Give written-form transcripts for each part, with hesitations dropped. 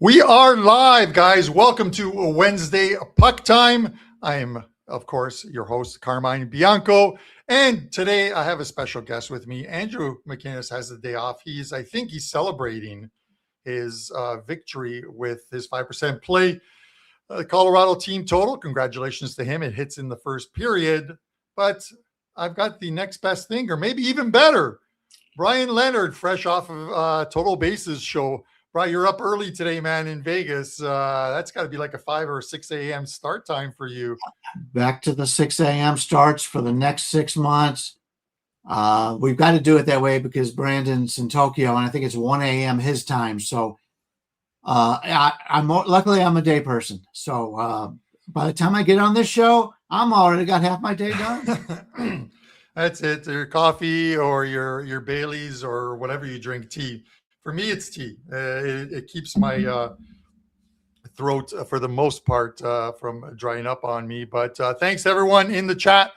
We are live, guys. Welcome to Wednesday PuckTime. I am, of course, your host, Carmine Bianco. And today I have a special guest with me. Andrew McInnis has the day off. I think he's celebrating his victory with his 5% play. The Colorado team total, congratulations to him. It hits in the first period. But I've got the next best thing, or maybe even better. Brian Leonard, fresh off of Total Bases show. Brian, you're up early today, man, in Vegas. That's got to be like a 5 or 6 a.m. start time for you. Back to the 6 a.m. starts for the next 6 months. We've got to do it that way because Brandon's in Tokyo, and I think it's 1 a.m. his time. So luckily I'm a day person. So by the time I get on this show, I'm already got half my day done. That's it. Your coffee or your Baileys or whatever you drink, tea. For me, it's tea. It keeps my throat, for the most part, from drying up on me. But thanks, everyone in the chat.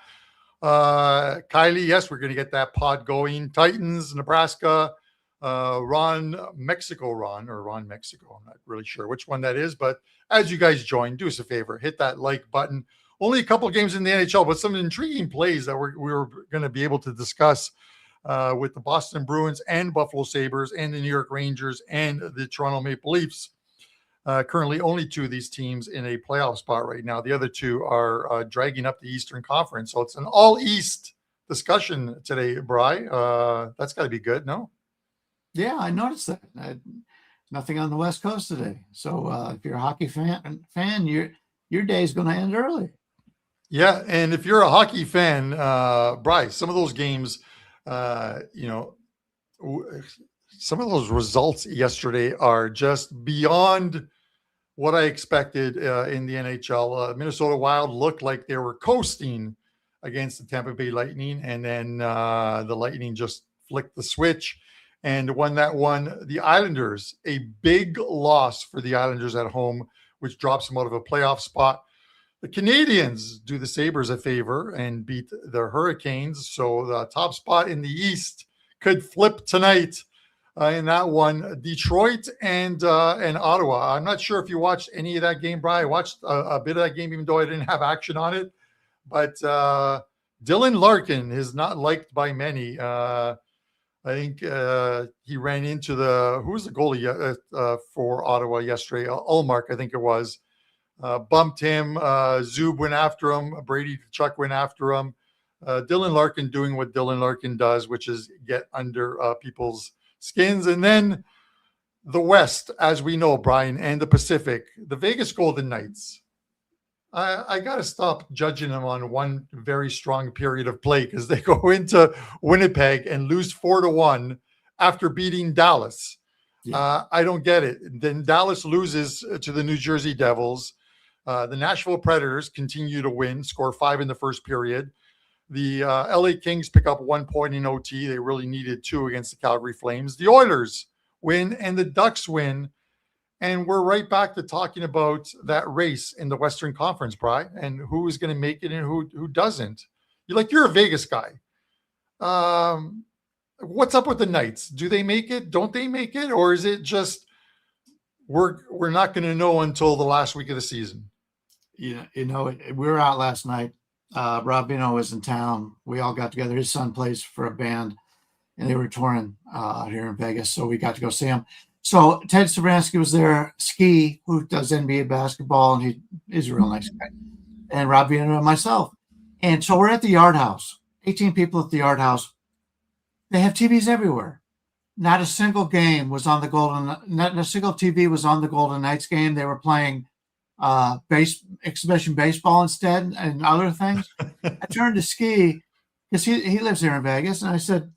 Kylie, yes, we're going to get that pod going. Titans, Nebraska, Ron Mexico. I'm not really sure which one that is. But as you guys join, do us a favor. Hit that like button. Only a couple games in the NHL, but some intriguing plays that we were going to be able to discuss with the Boston Bruins and Buffalo Sabres and the New York Rangers and the Toronto Maple Leafs. Currently, only two of these teams in a playoff spot right now. The other two are dragging up the Eastern Conference. So it's an all-East discussion today, Bri. That's got to be good, no? Yeah, I noticed that. Nothing on the West Coast today. So if you're a hockey fan, your day is going to end early. Yeah, and if you're a hockey fan, Bryce, some of those games, some of those results yesterday are just beyond what I expected in the NHL. Minnesota Wild looked like they were coasting against the Tampa Bay Lightning, and then the Lightning just flicked the switch and won that one. The Islanders, a big loss for the Islanders at home, which drops them out of a playoff spot. The Canadians do the Sabres a favor and beat the Hurricanes. So the top spot in the East could flip tonight in that one. Detroit and Ottawa. I'm not sure if you watched any of that game, Brian. I watched a bit of that game, even though I didn't have action on it. But Dylan Larkin is not liked by many. I think he ran into who was the goalie for Ottawa yesterday? Ullmark, I think it was. Bumped him. Zub went after him. Brady Tkachuk went after him. Dylan Larkin doing what Dylan Larkin does, which is get under people's skins. And then the West, as we know, Brian, and the Pacific, the Vegas Golden Knights. I got to stop judging them on one very strong period of play because they go into Winnipeg and lose 4-1 after beating Dallas. Yeah. I don't get it. Then Dallas loses to the New Jersey Devils. The Nashville Predators continue to win, score 5 in the first period. The LA Kings pick up 1 point in OT. They really needed 2 against the Calgary Flames. The Oilers win and the Ducks win. And we're right back to talking about that race in the Western Conference, Bri, and who is going to make it and who doesn't. You're a Vegas guy. What's up with the Knights? Do they make it? Don't they make it? Or is it just we're not going to know until the last week of the season? Yeah, we were out last night. Rob Bino was in town. We all got together. His son plays for a band, and they were touring here in Vegas, so we got to go see him. So Ted Sabransky was there. Ski, who does NBA basketball, and he's a real nice guy. And Rob Bino and myself. And so we're at the Yard House. 18 people at the Yard House. They have TVs everywhere. Not a single game was on not a single TV was on the Golden Knights game. They were playing exhibition baseball instead and other things. I turned to Ski because he lives here in Vegas, and I said,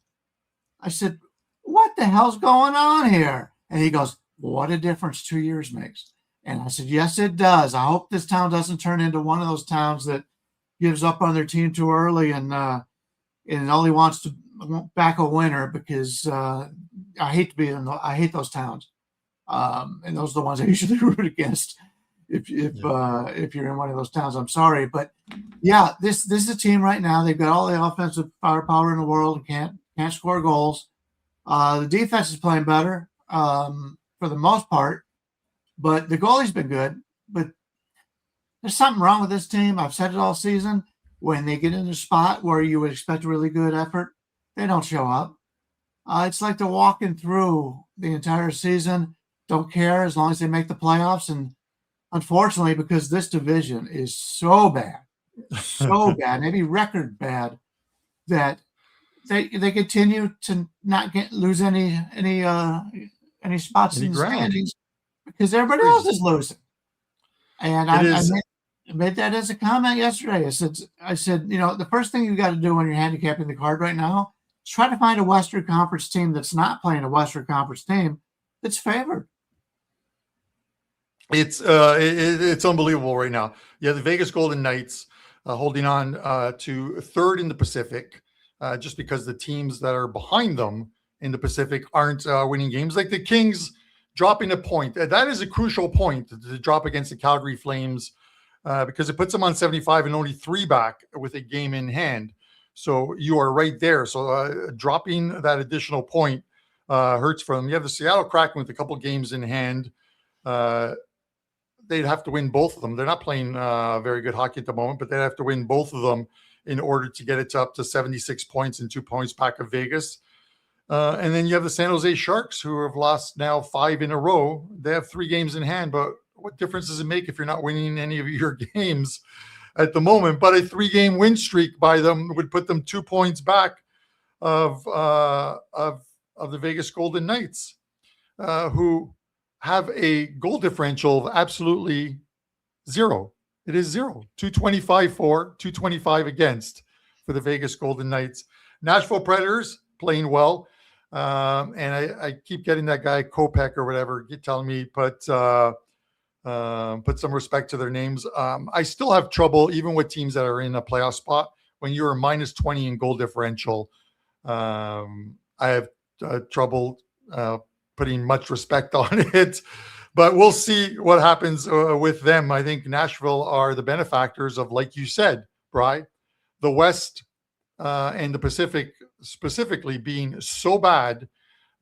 what the hell's going on here? And he goes, what a difference 2 years makes. And I said, yes, it does. I hope this town doesn't turn into one of those towns that gives up on their team too early and only wants to back a winner because I hate those towns. And those are the ones I usually root against. If you're in one of those towns, I'm sorry, but yeah, this is a team right now. They've got all the offensive firepower in the world and can't score goals. The defense is playing better for the most part. But the goalie's been good. But there's something wrong with this team. I've said it all season. When they get in a spot where you would expect a really good effort, they don't show up. It's like they're walking through the entire season, don't care as long as they make the playoffs. And unfortunately, because this division is so bad, maybe record bad, that they continue to not lose any spots in the standings because everybody else is losing. And I made that as a comment yesterday. I said, the first thing you got to do when you're handicapping the card right now is try to find a Western Conference team that's not playing a Western Conference team that's favored. It's unbelievable right now. Yeah, the Vegas Golden Knights holding on to third in the Pacific, just because the teams that are behind them in the Pacific aren't winning games. Like the Kings dropping a point. That is a crucial point to drop against the Calgary Flames, because it puts them on 75 and only 3 back with a game in hand. So you are right there. So dropping that additional point hurts for them. You have the Seattle Kraken with a couple games in hand. They'd have to win both of them. They're not playing very good hockey at the moment, but they'd have to win both of them in order to get it up to 76 points and 2 points back of Vegas. And then you have the San Jose Sharks, who have lost now 5 in a row. They have 3 games in hand, but what difference does it make if you're not winning any of your games at the moment? But a 3-game win streak by them would put them 2 points back of the Vegas Golden Knights, who have a goal differential of absolutely 0. It is 0. 225 for, 225 against for the Vegas Golden Knights. Nashville Predators playing well. And I keep getting that guy Kopech or whatever telling me put some respect to their names. I still have trouble, even with teams that are in a playoff spot, when you're a minus 20 in goal differential. I have trouble putting much respect on it, but we'll see what happens with them. I think Nashville are the benefactors of, like you said, Bri, the West and the Pacific specifically being so bad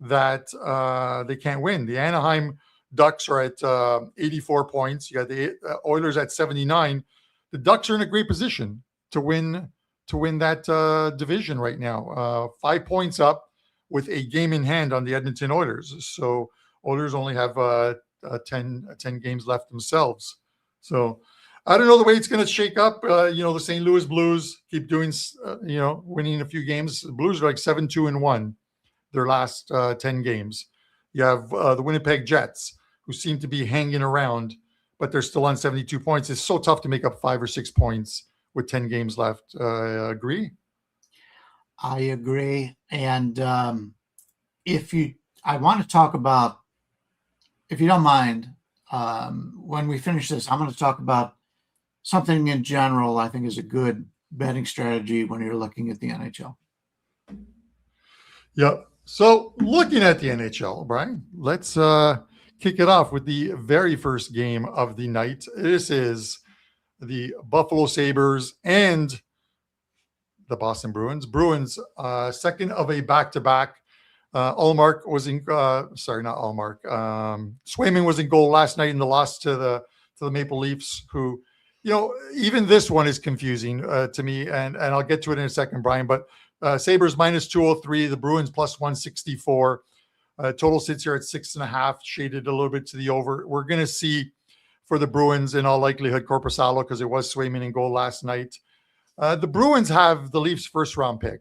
that they can't win. The Anaheim Ducks are at 84 points. You got the Oilers at 79. The Ducks are in a great position to win that division right now. 5 points up with a game in hand on the Edmonton Oilers. So Oilers only have 10 games left themselves. So I don't know the way it's going to shake up. The St. Louis Blues keep doing, winning a few games. The Blues are like 7-2-1 their last 10 games. You have the Winnipeg Jets, who seem to be hanging around, but they're still on 72 points. It's so tough to make up 5 or 6 points with 10 games left. Agree? I agree. And I want to talk about, if you don't mind, when we finish this, I'm going to talk about something in general I think is a good betting strategy when you're looking at the NHL. Yeah. So looking at the NHL, Brian, let's kick it off with the very first game of the night. This is the Buffalo Sabres and the Boston Bruins. Bruins, second of a back-to-back. Swayman was in goal last night in the loss to the Maple Leafs, who, even this one is confusing to me, and I'll get to it in a second, Brian. But Sabres minus 203, the Bruins plus 164. Total sits here at 6.5, shaded a little bit to the over. We're going to see for the Bruins in all likelihood Korpisalo, because it was Swayman in goal last night. The Bruins have the Leafs' first-round pick,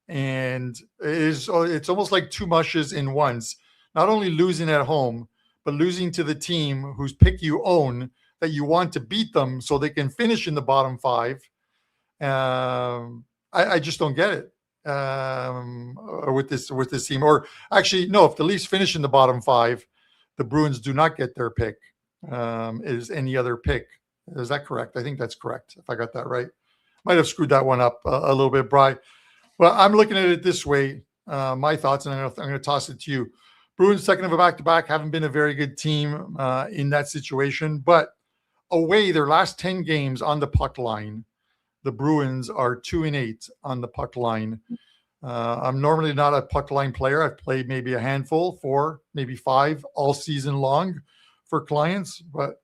and it's almost like 2 mushes in once. Not only losing at home, but losing to the team whose pick you own, that you want to beat them so they can finish in the bottom 5. I just don't get it with this team. Or actually, no, if the Leafs finish in the bottom 5, the Bruins do not get their pick. Is any other pick? Is that correct? I think that's correct, if I got that right. Might have screwed that one up a little bit, Bri. Well, I'm looking at it this way. My thoughts, and I'm going to toss it to you. Bruins, second of a back-to-back, haven't been a very good team in that situation. But away, their last 10 games on the puck line, the Bruins are 2-8 on the puck line. I'm normally not a puck line player. I've played maybe a handful, 4, maybe 5 all season long for clients, but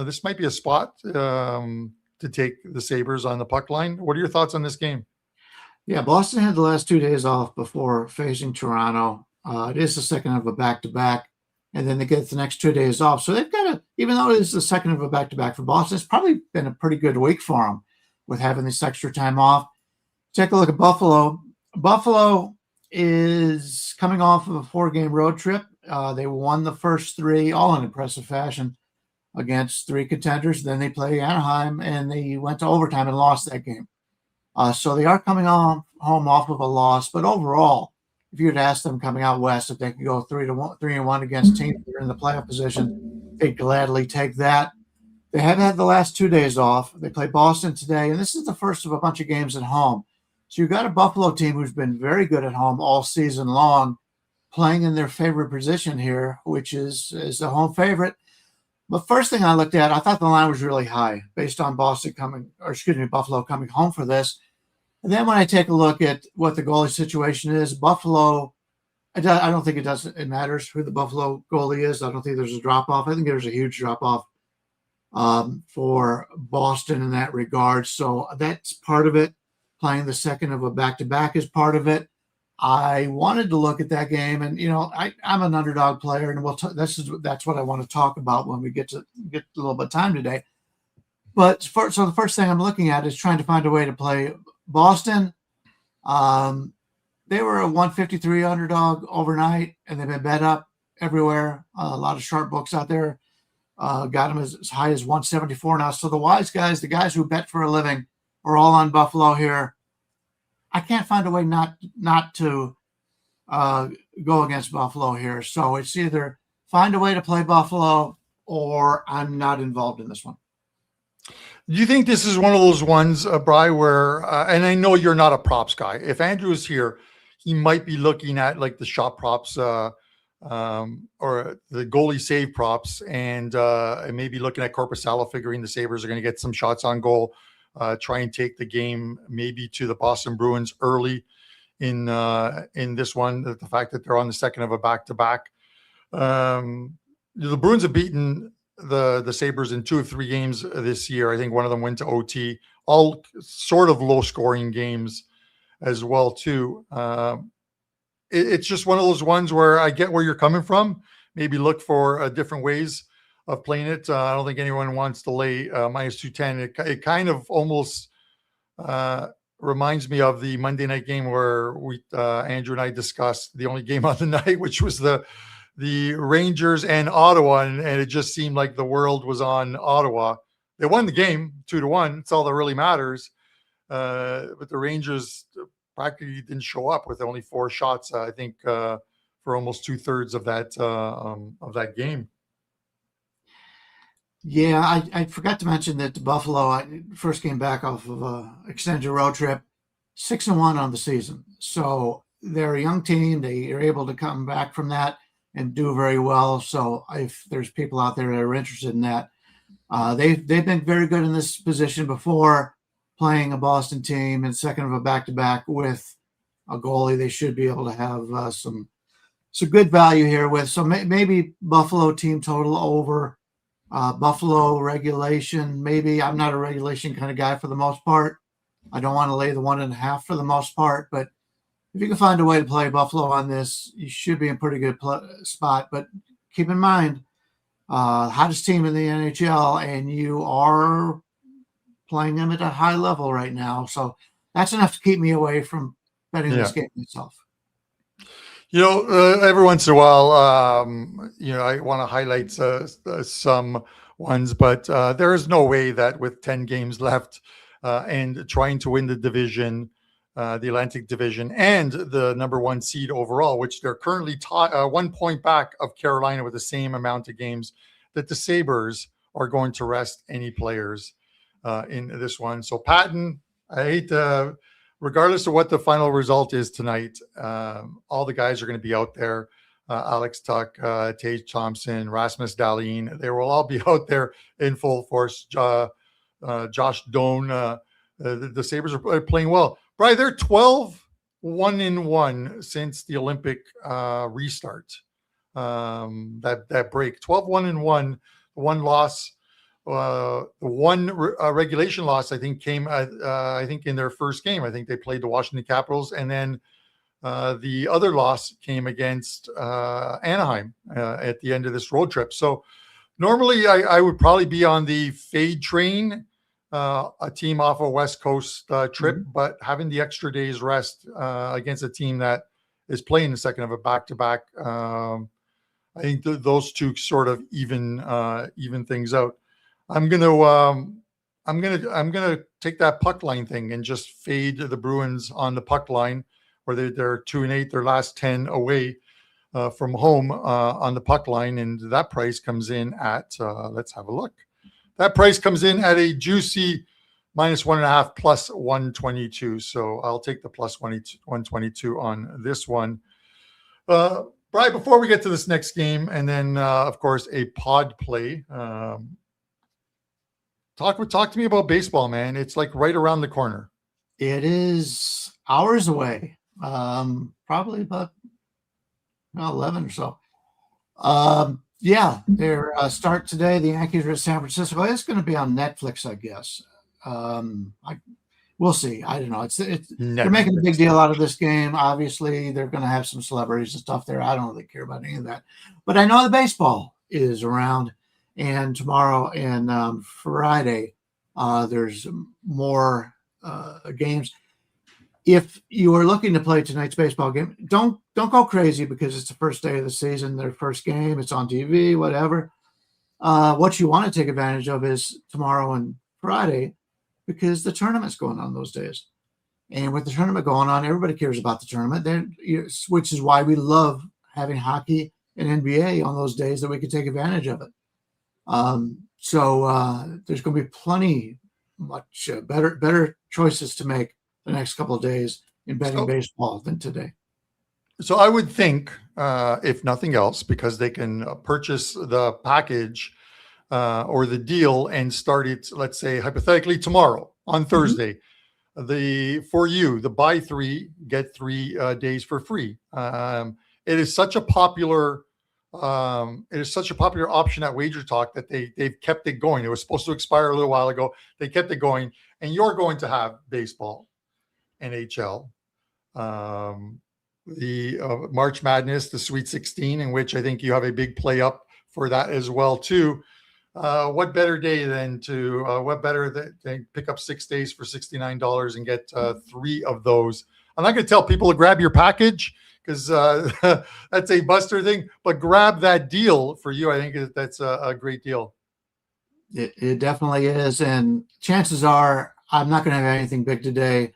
this might be a spot to take the Sabres on the puck line. What are your thoughts on this game? Yeah, Boston had the last 2 days off before facing Toronto. It is the second of a back-to-back, and then they get the next 2 days off. So they've got even though it is the second of a back-to-back for Boston, it's probably been a pretty good week for them with having this extra time off. Take a look at Buffalo. Buffalo is coming off of a 4-game road trip. They won the first 3, all in impressive fashion, against 3 contenders. Then they play Anaheim, and they went to overtime and lost that game. So they are coming home off of a loss, but overall, if you had asked them coming out west if they could go 3-1 against teams that are in the playoff position, they'd gladly take that. They have had the last 2 days off. They play Boston today, and this is the first of a bunch of games at home. So you've got a Buffalo team who's been very good at home all season long, playing in their favorite position here, which is the home favorite. But first thing I looked at, I thought the line was really high based on Buffalo coming home for this. And then when I take a look at what the goalie situation is, Buffalo, I don't think it matters who the Buffalo goalie is. I don't think there's a drop-off. I think there's a huge drop-off for Boston in that regard. So that's part of it. Playing the second of a back-to-back is part of it. I wanted to look at that game, and I'm an underdog player, and that's what I want to talk about when we get a little bit of time today. But so the first thing I'm looking at is trying to find a way to play Boston. They were a 153 underdog overnight, and they've been bet up everywhere. A lot of sharp books out there got them as high as 174 now. So the wise guys, the guys who bet for a living, are all on Buffalo here. I can't find a way not to go against Buffalo here. So it's either find a way to play Buffalo or I'm not involved in this one. Do you think this is one of those ones, Bri, where, and I know you're not a props guy. If Andrew is here, he might be looking at like the shot props or the goalie save props and maybe looking at Korpisalo, figuring the Sabres are going to get some shots on goal, try and take the game maybe to the Boston Bruins early in this one. The fact that they're on the second of a back-to-back. The Bruins have beaten the Sabres in 2 of 3 games this year. I think one of them went to OT, all sort of low scoring games as well too. It's just one of those ones where I get where you're coming from. Maybe look for different ways of playing it. I don't think anyone wants to lay minus 210. It kind of almost reminds me of the Monday night game where Andrew and I discussed the only game on the night, which was the Rangers and Ottawa, and it just seemed like the world was on Ottawa. They won the game 2-1. It's all that really matters. But the Rangers practically didn't show up with only 4 shots, I think, for almost 2/3 of that game. Yeah, I forgot to mention that Buffalo first came back off of a extended road trip, 6-1 on the season. So they're a young team. They are able to come back from that and do very well. So if there's people out there that are interested in that, they've been very good in this position before, playing a Boston team and second of a back-to-back with a goalie. They should be able to have some good value here with. So maybe Buffalo team total over, Buffalo regulation. Maybe I'm not a regulation kind of guy for the most part. I don't want to lay the 1.5 for the most part, but if you can find a way to play Buffalo on this, you should be in a pretty good spot. But keep in mind, hottest team in the NHL, and you are playing them at a high level right now. So that's enough to keep me away from betting this game itself. Every once in a while, I want to highlight some ones, but there is no way that with 10 games left and trying to win the division, the Atlantic Division, and the number 1 seed overall, which they're currently 1 point back of Carolina with the same amount of games, that the Sabres are going to rest any players in this one. So Patton, I hate to, regardless of what the final result is tonight, all the guys are going to be out there. Alex Tuck, Tage Thompson, Rasmus Dahlin, they will all be out there in full force. Josh Doan, the Sabres are playing well. Brian, they're 12-1-1 since the Olympic restart. that break. 12-1-1, one loss. The one regulation loss, I think, came I think in their first game. I think they played the Washington Capitals, and then the other loss came against Anaheim at the end of this road trip. So normally I would probably be on the fade train, a team off a West Coast trip, but having the extra day's rest against a team that is playing the second of a back-to-back, I think those two sort of even things out. I'm gonna take that puck line thing and just fade the Bruins on the puck line, where they're 2-8, their last 10 away from home on the puck line, and that price comes in at let's have a look. That price comes in at a juicy -1.5 plus 122. So I'll take the plus 122 on this one. Brian, before we get to this next game, and then of course a pod play. Talk to me about baseball, man. It's like right around the corner. It is hours away. Probably about 11 or so. Yeah, their start today. The Yankees are at San Francisco. It's going to be on Netflix, I guess. We'll see. I don't know. They're making a big deal out of this game. Obviously, they're going to have some celebrities and stuff there. I don't really care about any of that, but I know the baseball is around. And tomorrow and Friday, there's more games. If you are looking to play tonight's baseball game, don't go crazy because it's the first day of the season, their first game. It's on TV, whatever. What you want to take advantage of is tomorrow and Friday, because the tournament's going on those days. And with the tournament going on, everybody cares about the tournament. Which is why we love having hockey and NBA on those days that we can take advantage of it. So there's going to be much better choices to make the next couple of days in betting baseball than today. So I would think, if nothing else, because they can purchase the package or the deal and start it, let's say hypothetically tomorrow on Thursday, the buy 3, get 3 days for free. It is such a popular option at WagerTalk that they've kept it going. It was supposed to expire a little while ago. They kept it going, and you're going to have baseball, NHL, the March Madness, the Sweet 16, in which I think you have a big play up for that as well too. What better day than than pick up 6 days for $69 and get 3 of those? I'm not going to tell people to grab your package, because that's a buster thing, but grab that deal for you. I think that's a great deal. It definitely is. And chances are I'm not going to have anything big today.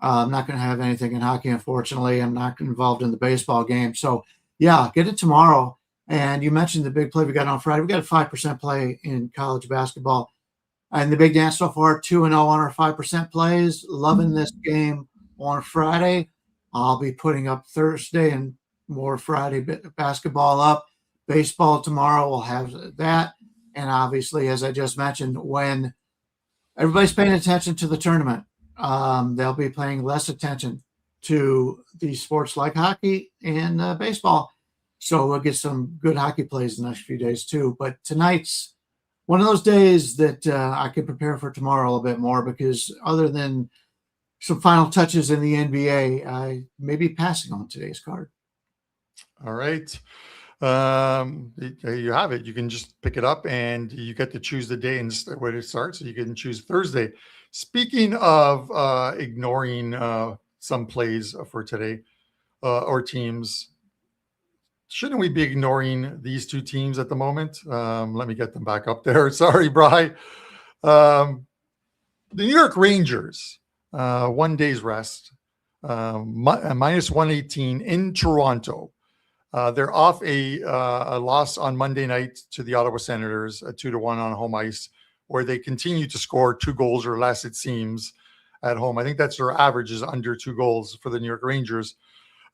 I'm not going to have anything in hockey, unfortunately. I'm not involved in the baseball game. So, yeah, get it tomorrow. And you mentioned the big play we got on Friday. We got a 5% play in college basketball. And the big dance so far, 2-0 on our 5% plays. Loving this game on Friday. I'll be putting up Thursday and more Friday basketball up. Baseball tomorrow, we'll have that. And obviously, as I just mentioned, when everybody's paying attention to the tournament, they'll be paying less attention to the sports like hockey and baseball. So we'll get some good hockey plays the next few days too. But tonight's one of those days that I can prepare for tomorrow a little bit more, because other than some final touches in the NBA, I may be passing on today's card. All right. You have it. You can just pick it up and you get to choose the day and when it starts. So you can choose Thursday. Speaking of ignoring some plays for today or teams, shouldn't we be ignoring these two teams at the moment? Let me get them back up there. Sorry, Bri. The New York Rangers, 1 day's rest, minus 118 in Toronto. They're off a loss on Monday night to the Ottawa Senators, 2-1 on home ice, where they continue to score 2 goals or less, it seems, at home. I think that's their average, is under 2 goals for the New York Rangers.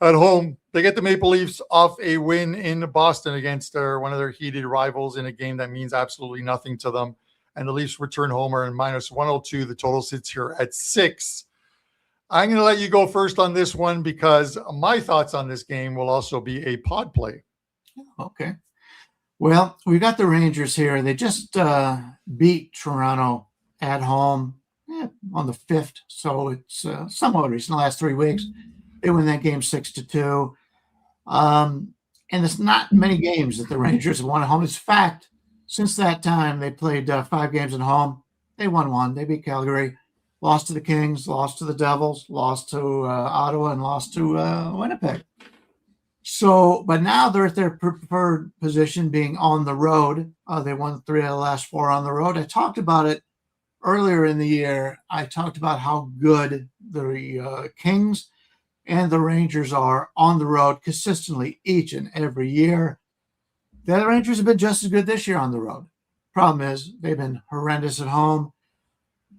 At home, they get the Maple Leafs off a win in Boston against one of their heated rivals in a game that means absolutely nothing to them. And the Leafs return homer and minus 102. The total sits here at 6. I'm going to let you go first on this one, because my thoughts on this game will also be a pod play. Okay. Well, we got the Rangers here. They just beat Toronto at home on the 5th, so it's somewhat recent, the last 3 weeks. They win that game 6-2. And it's not many games that the Rangers have won at home. In fact, since that time, they played 5 games at home. They won 1. They beat Calgary, lost to the Kings, lost to the Devils, lost to Ottawa, and lost to Winnipeg. So, but now they're at their preferred position, being on the road. They won 3 out of the last 4 on the road. I talked about it earlier in the year. I talked about how good the Kings and the Rangers are on the road consistently each and every year. The Rangers have been just as good this year on the road. Problem is, they've been horrendous at home.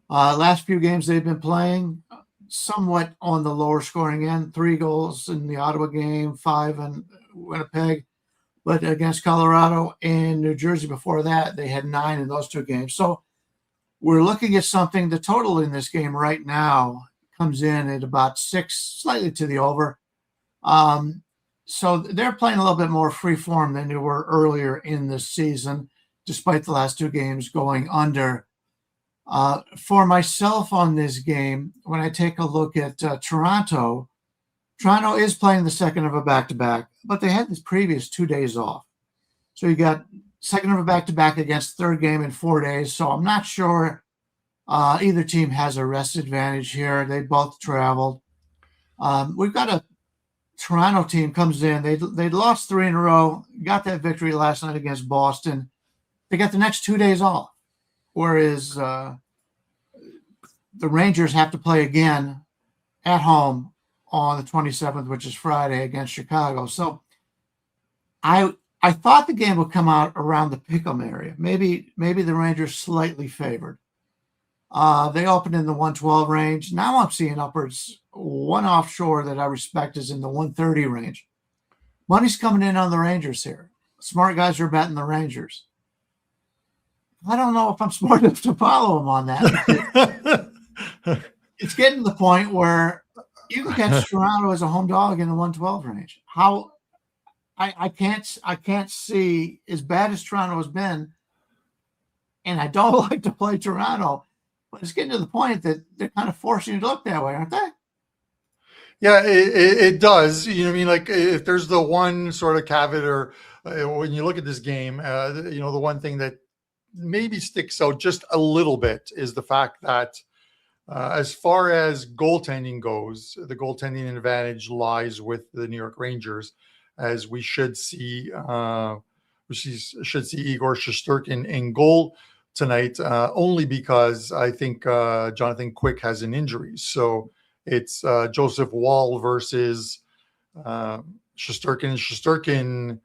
Last few games they've been playing, somewhat on the lower scoring end. 3 goals in the Ottawa game, 5 in Winnipeg. But against Colorado and New Jersey before that, they had 9 in those 2 games. So we're looking at something. The total in this game right now comes in at about 6, slightly to the over. So they're playing a little bit more free form than they were earlier in the season, despite the last 2 games going under. For myself on this game, when I take a look at Toronto is playing the second of a back-to-back, but they had these previous 2 days off. So you got second of a back-to-back against third game in 4 days. So I'm not sure either team has a rest advantage here. They both traveled. We've got a Toronto team comes in. They lost 3 in a row, got that victory last night against Boston. They got the next 2 days off, whereas the Rangers have to play again at home on the 27th, which is Friday, against Chicago. So I thought the game would come out around the pick'em area. Maybe the Rangers slightly favored. They opened in the 112 range. Now I'm seeing upwards. One offshore that I respect is in the 130 range. Money's coming in on the Rangers here. Smart guys are betting the Rangers. I don't know if I'm smart enough to follow them on that. It's getting to the point where you can catch Toronto as a home dog in the 112 range. How I can't see, as bad as Toronto has been, and I don't like to play Toronto, but it's getting to the point that they're kind of forcing you to look that way, aren't they? Yeah, it does. You know what I mean? Like, if there's the one sort of caveat, or when you look at this game, the one thing that maybe sticks out just a little bit is the fact that as far as goaltending goes, the goaltending advantage lies with the New York Rangers, as we should see Igor Shesterkin in goal tonight, only because I think Jonathan Quick has an injury. So it's Joseph Wall versus Shesterkin. Shesterkin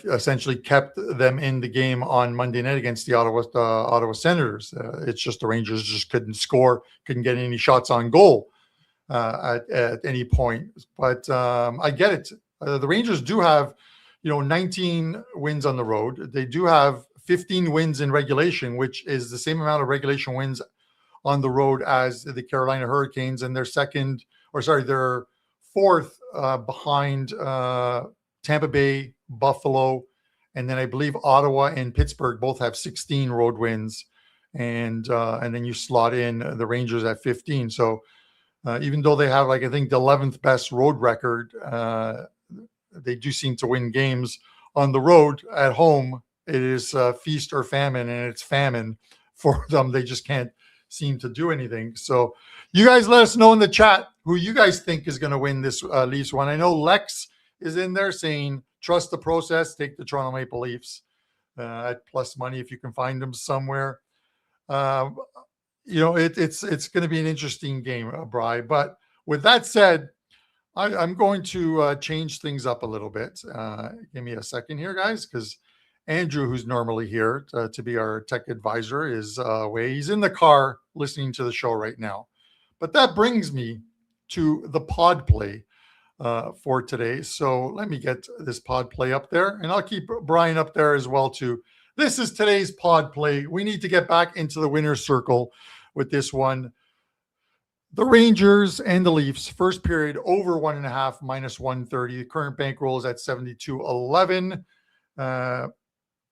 essentially kept them in the game on Monday night against the Ottawa Senators. It's just the Rangers just couldn't score, couldn't get any shots on goal at any point. But I get it. The Rangers do have, 19 wins on the road. They do have 15 wins in regulation, which is the same amount of regulation wins on the road as the Carolina Hurricanes, and they're fourth behind Tampa Bay, Buffalo, and then I believe Ottawa and Pittsburgh both have 16 road wins, and then you slot in the Rangers at 15. So even though they have, I think, the 11th best road record, they do seem to win games on the road. At home, it is feast or famine, and it's famine for them. They just can't seem to do anything. So you guys let us know in the chat who you guys think is going to win this Leafs one. I know Lex is in there saying, trust the process, take the Toronto Maple Leafs at plus money if you can find them somewhere. It's going to be an interesting game, Bri. But with that said, I'm going to change things up a little bit. Give me a second here, guys, because Andrew, who's normally here to be our tech advisor, is away. He's in the car listening to the show right now. But that brings me to the pod play for today. So let me get this pod play up there, and I'll keep Brian up there as well too. This is today's pod play. We need to get back into the winner's circle with this one. The Rangers and the Leafs, first period over 1.5 minus 130. The current bankroll is at 72.11.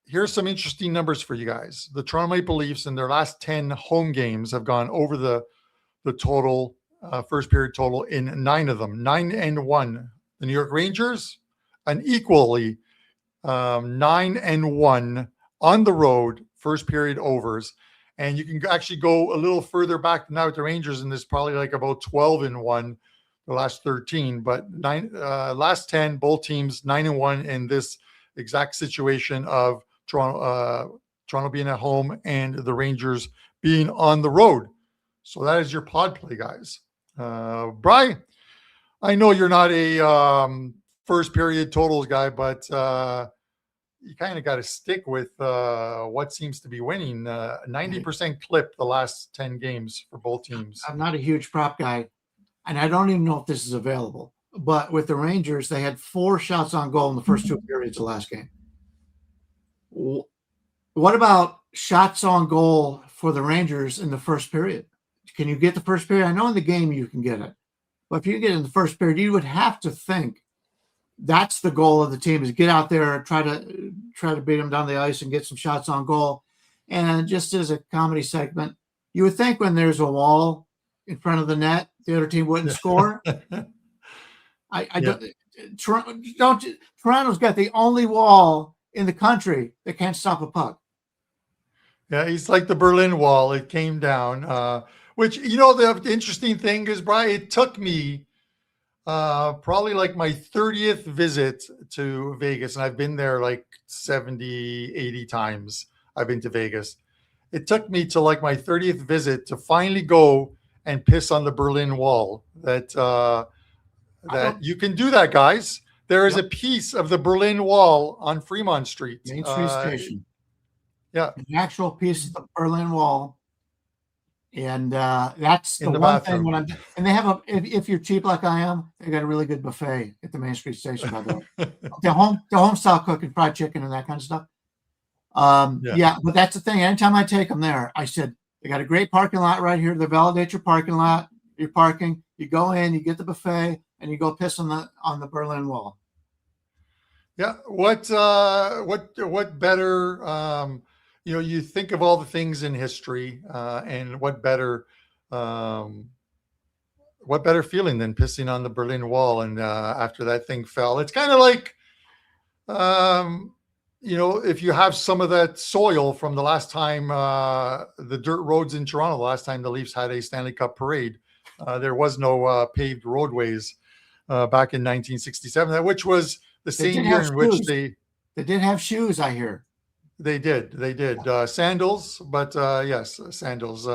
Here's some interesting numbers for you guys. The Toronto Maple Leafs in their last 10 home games have gone over the total, first period total in 9 of them, 9-1. The New York Rangers, an equally 9-1 on the road, first period overs. And you can actually go a little further back than that with the Rangers, and there's probably like about 12-1 the last 13. But last 10, both teams 9-1 in this exact situation of Toronto being at home and the Rangers being on the road. So that is your pod play, guys. Brian, I know you're not a first period totals guy, but you kind of got to stick with what seems to be winning. 90% clip the last 10 games for both teams. I'm not a huge prop guy, and I don't even know if this is available. But with the Rangers, they had 4 shots on goal in the first 2 periods of the last game. What about shots on goal for the Rangers in the first period? Can you get the first period? I know in the game you can get it. But if you get it in the first period, you would have to think that's the goal of the team, is get out there, try to beat them down the ice and get some shots on goal. And just as a comedy segment, you would think when there's a wall in front of the net, the other team wouldn't score. Toronto's got the only wall in the country that can't stop a puck. Yeah, he's like the Berlin Wall. It came down, which, the interesting thing is, Brian, it took me probably like my 30th visit to Vegas, and I've been there like 70, 80 times. I've been to Vegas. It took me to like my 30th visit to finally go and piss on the Berlin Wall. That you can do that, guys. There is a piece of the Berlin Wall on Fremont Street. Main Street Station. Yeah. An actual piece of the Berlin Wall. And that's the one bathroom. thing and they have if you're cheap like I am, they got a really good buffet at the Main Street Station, by the way. the home style cooking, fried chicken and that kind of stuff. But that's the thing. Anytime I take them there, I said, they got a great parking lot right here. They validate your parking lot, your parking. You go in, you get the buffet, and you go piss on the Berlin Wall. Yeah. What better, you think of all the things in history, and what better feeling than pissing on the Berlin Wall? And after that thing fell, it's kind of like, if you have some of that soil from the last time, the dirt roads in Toronto, the last time the Leafs had a Stanley Cup parade, there was no paved roadways back in 1967, which was the same year in which they did have shoes, I hear. They did. Sandals, but yes, sandals.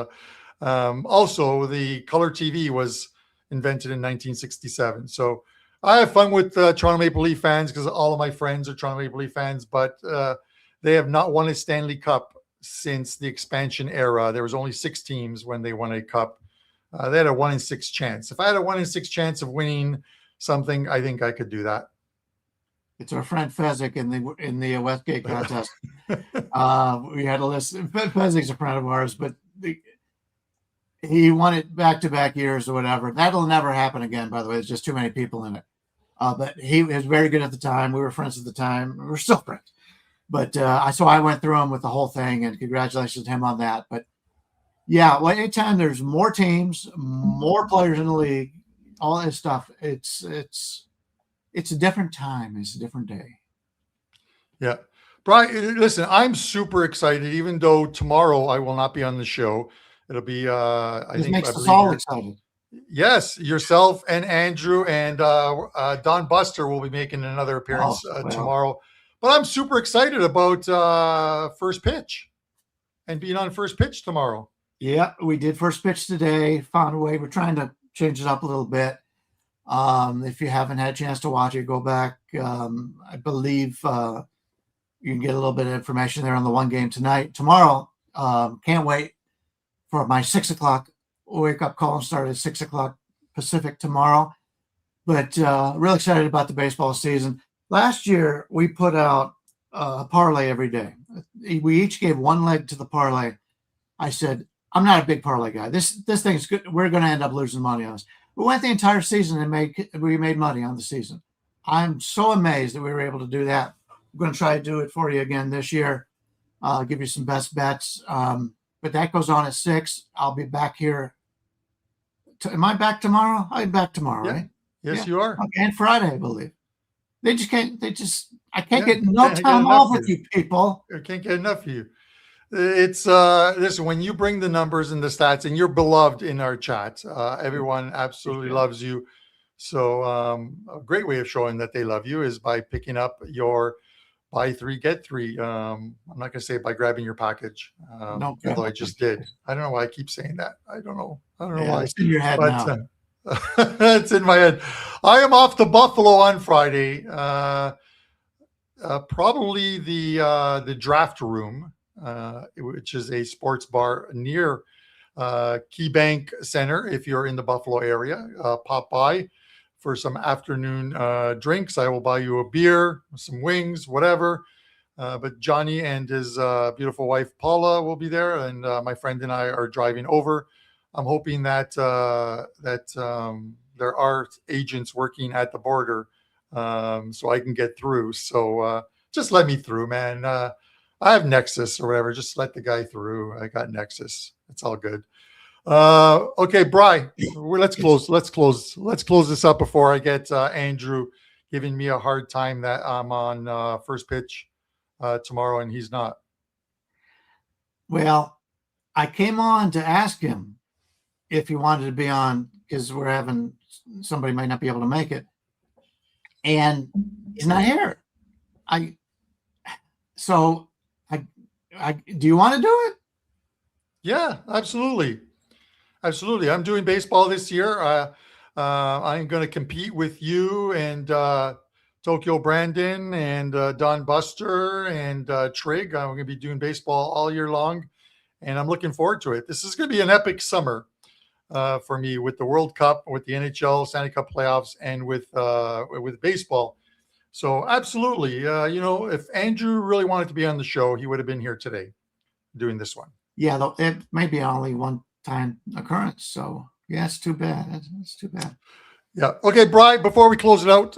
Also, the color TV was invented in 1967. So I have fun with Toronto Maple Leaf fans because all of my friends are Toronto Maple Leaf fans, but they have not won a Stanley Cup since the expansion era. There was only 6 teams when they won a cup. They had a 1 in 6 chance. If I had a 1 in 6 chance of winning something, I think I could do that. It's our friend Fezzik in the Westgate contest. We had a list. Fezzik's a friend of ours, but he won it back-to-back years or whatever. That'll never happen again, by the way. There's just too many people in it. But he was very good at the time. We were friends at the time. We're still friends. But so I went through him with the whole thing, and congratulations to him on that. But yeah, anytime there's more teams, more players in the league, all this stuff, it's a different time. It's a different day. Yeah. Brian, listen, I'm super excited, even though tomorrow I will not be on the show. It'll be, This makes us all excited. Yes, yourself and Andrew and Don Buster will be making another appearance tomorrow. But I'm super excited about first pitch and being on first pitch tomorrow. Yeah, we did first pitch today. Found a way. We're trying to change it up a little bit. If you haven't had a chance to watch it, go back. I believe you can get a little bit of information there on the one game tonight. Tomorrow, can't wait for my 6 o'clock wake up call and start at 6 o'clock Pacific tomorrow. But really excited about the baseball season. Last year, we put out a parlay every day. We each gave one leg to the parlay. I said, I'm not a big parlay guy. This thing's good. We're going to end up losing money on this. We went the entire season and we made money on the season. I'm so amazed that we were able to do that. I'm going to try to do it for you again this year. I'll give you some best bets. But that goes on at 6. I'll be back here. Am I back tomorrow? I'll be back tomorrow, Yeah. right? Yes, you are. Okay, and Friday, I believe. I can't get Can't time get off enough with of you people. I can't get enough of you. It's listen, when you bring the numbers and the stats, and you're beloved in our chat, everyone absolutely loves you. So a great way of showing that they love you is by picking up your buy 3 get 3. I'm not gonna say by grabbing your package, No, although I just did. I don't know why I keep saying that. I don't know why. It's in your head But now. it's in my head. I am off to Buffalo on Friday. Probably the draft room, which is a sports bar near KeyBank Center. If you're in the Buffalo area, pop by for some afternoon drinks. I will buy you a beer, some wings, whatever. But Johnny and his beautiful wife Paula will be there, and my friend and I are driving over. I'm hoping that there are agents working at the border, so I can get through. So just let me through, man. I have Nexus or whatever. Just let the guy through. I got Nexus. It's all good. Okay, Bri, let's close this up before I get Andrew giving me a hard time that I'm on first pitch tomorrow and he's not. Well, I came on to ask him if he wanted to be on because we're having somebody might not be able to make it, and he's not here. Do you want to do it? Yeah, absolutely. I'm doing baseball this year. I'm going to compete with you and Tokyo Brandon and Don Buster and Trig. I'm going to be doing baseball all year long, and I'm looking forward to it. This is going to be an epic summer for me with the World Cup, with the NHL Stanley Cup playoffs, and with baseball. So absolutely, if Andrew really wanted to be on the show, he would have been here today doing this one. Yeah, though it may be only one-time occurrence. So yeah, it's too bad. It's too bad. Yeah. Okay, Brian, before we close it out,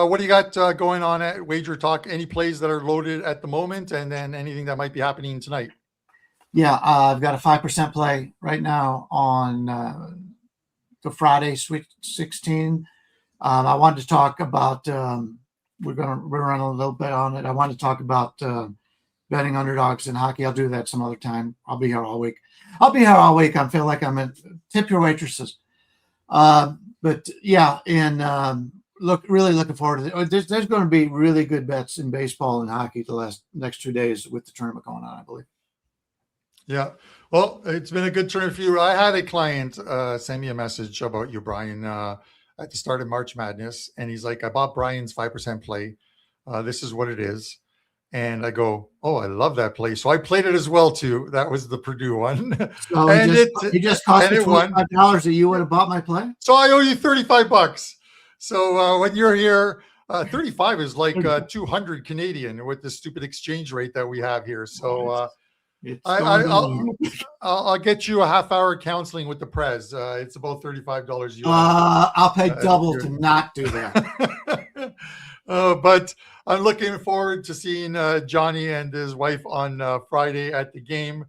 what do you got going on at WagerTalk? Any plays that are loaded at the moment, and then anything that might be happening tonight? Yeah, I've got a 5% play right now on the Friday Sweet 16. I wanted to talk about we're run a little bit on it. I wanted to talk about betting underdogs in hockey. I'll do that some other time. I'll be here all week. I feel like I'm at tip your waitresses. But yeah, and really looking forward to it. There's going to be really good bets in baseball and hockey the next 2 days with the tournament going on, I believe. Yeah. Well, it's been a good turn for you. I had a client send me a message about you, Brian, at the start of March Madness. And he's like, I bought Brian's 5% play. This is what it is. And I go, oh, I love that play. So I played it as well, too. That was the Purdue one. So and it just cost me $25 that you would have bought my play? So I owe you $35. So when you're here, 35 is like 200 Canadian with the stupid exchange rate that we have here. So I'll get you a half-hour counseling with the Prez. It's about $35 US. I'll pay double to not do that. But I'm looking forward to seeing Johnny and his wife on Friday at the game.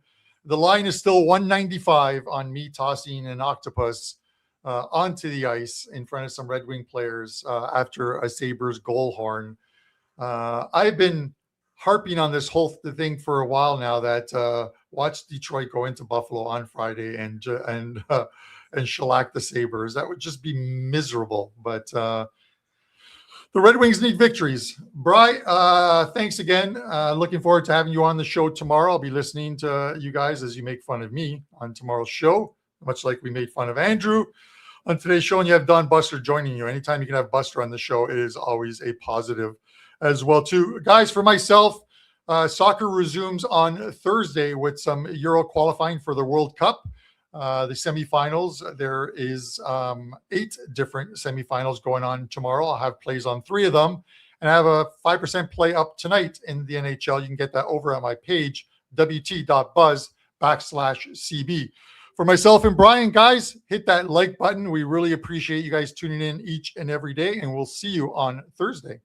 The line is still 195 on me tossing an octopus onto the ice in front of some Red Wing players after a Sabres goal horn. I've been harping on this whole thing for a while now that watch Detroit go into Buffalo on Friday and shellac the Sabres. That would just be miserable. But the Red Wings need victories. Bri, thanks again. Looking forward to having you on the show tomorrow. I'll be listening to you guys as you make fun of me on tomorrow's show, much like we made fun of Andrew on today's show. And you have Don Buster joining you. Anytime you can have Buster on the show, it is always a positive as well, too. Guys, for myself, soccer resumes on Thursday with some Euro qualifying for the World Cup. The semifinals, there is 8 different semifinals going on tomorrow. I'll have plays on 3 of them, and I have a 5% play up tonight in the NHL. You can get that over at my page, wt.buzz/CB. For myself and Brian, guys, hit that like button. We really appreciate you guys tuning in each and every day, and we'll see you on Thursday.